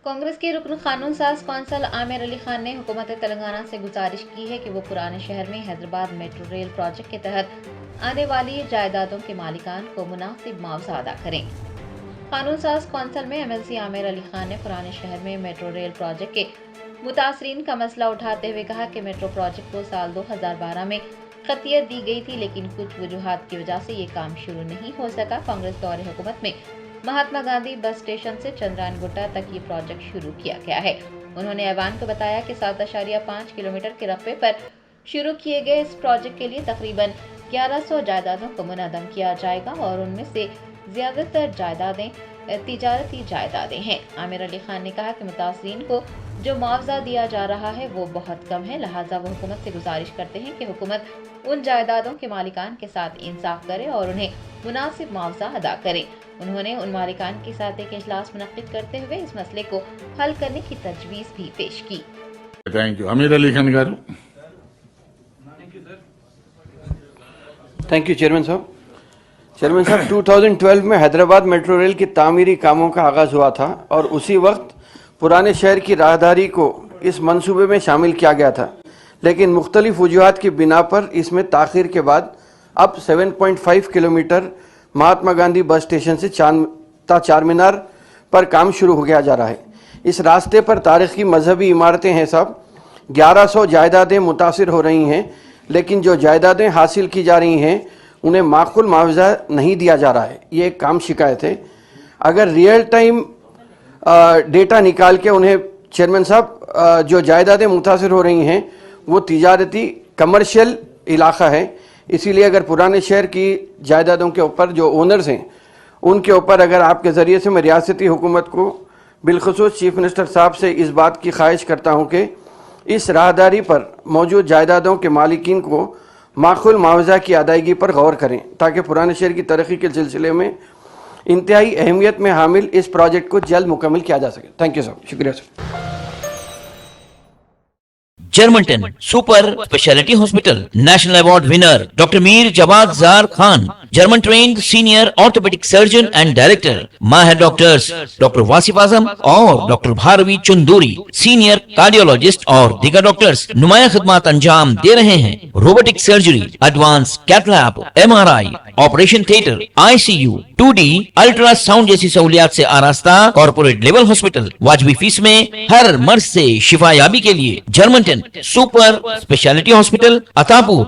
کانگریس کے رکن قانون ساز کونسل عامر علی خان نے حکومت تلنگانہ سے گزارش کی ہے کہ وہ پرانے شہر میں حیدرآباد میٹرو ریل پروجیکٹ کے تحت آنے والی جائیدادوں کے مالکان کو مناسب معاوضہ ادا کریں۔ قانون ساز کونسل میں MLC عامر علی خان نے پرانے شہر میں میٹرو ریل پروجیکٹ کے متاثرین کا مسئلہ اٹھاتے ہوئے کہا کہ میٹرو پروجیکٹ کو سال 2012 میں قطعیت دی گئی تھی، لیکن کچھ وجوہات کی وجہ سے یہ کام شروع نہیں ہو سکا۔ کانگریس دور حکومت میں مہاتما گاندھی بس اسٹیشن سے چندرائن گٹا تک یہ پروجیکٹ شروع کیا گیا ہے۔ انہوں نے ایوان کو بتایا کہ 7.5 کلومیٹر کے رقبے پر شروع کیے گئے اس پروجیکٹ کے لیے تقریباً 1100 جائیدادوں کو منہدم کیا جائے گا اور ان میں سے زیادہ تر جائیدادیں تجارتی جائیدادیں ہیں۔ عامر علی خان نے کہا کہ متاثرین کو جو معاوضہ دیا جا رہا ہے وہ بہت کم ہے، لہٰذا وہ حکومت سے گزارش کرتے ہیں کہ حکومت ان جائیدادوں کے مالکان کے ساتھ انصاف کرے اور انہیں مناسب معاوضہ ادا کرے۔ انہوں نے ان مالکان کے ساتھ ایک اجلاس منعقد کرتے ہوئے اس مسئلے کو حل کرنے کی تجویز بھی پیش کی۔ عامر علی خان گارو۔ تھینک یو چیئرمین صاحب۔ 2012 میں حیدرآباد میٹرو ریل کی تعمیری کاموں کا آغاز ہوا تھا اور اسی وقت پرانے شہر کی راہداری کو اس منصوبے میں شامل کیا گیا تھا، لیکن مختلف وجوہات کی بنا پر اس میں تاخیر کے بعد اب 7.5 kilometre Mahatma Gandhi bus station سے چار مینار پر کام شروع ہو گیا جا رہا ہے۔ اس راستے پر تاریخی مذہبی عمارتیں ہیں صاحب، 1100 جائیدادیں متاثر ہو رہی ہیں، لیکن جو جائیدادیں حاصل کی جا رہی ہیں انہیں معقول معاوضہ نہیں دیا جا رہا ہے۔ یہ ایک کام شکایت ہے۔ اگر ریئل ٹائم ڈیٹا نکال کے انہیں چیئرمین صاحب جو جائیدادیں متاثر ہو رہی ہیں وہ تجارتی کمرشل علاقہ ہے، اسی لیے اگر پرانے شہر کی جائیدادوں کے اوپر جو اونرز ہیں ان کے اوپر اگر آپ کے ذریعے سے میں ریاستی حکومت کو بالخصوص چیف منسٹر صاحب سے اس بات کی خواہش کرتا ہوں کہ اس راہداری پر موجود جائیدادوں کے مالکین کو معقول معاوضہ کی ادائیگی پر غور کریں تاکہ پرانے شہر کی ترقی کے سلسلے میں انتہائی اہمیت میں حامل اس پروجیکٹ کو جلد مکمل کیا جا سکے۔ تھینک یو صاحب، شکریہ صاحب۔ Germanten super speciality hospital national award winner doctor Mir Jawad Zar Khan, German trained senior orthopaedic surgeon and director, ماہر ڈاکٹرز ڈاکٹر واصف اعظم اور doctor Bharavi Chanduri, senior cardiologist اور دیگر ڈاکٹرز نمایاں خدمات انجام دے رہے ہیں۔ Robotic surgery, advance cath lab, MRI، operation theatre, ICU، 2D ultrasound جیسی سہولیات سے آراستہ کارپوریٹ لیول ہاسپٹل، واجبی فیس میں ہر مرض سے شفا یابی کے لیے جرمنٹن سپر اسپیشلٹی ہاسپٹل، عطا پور۔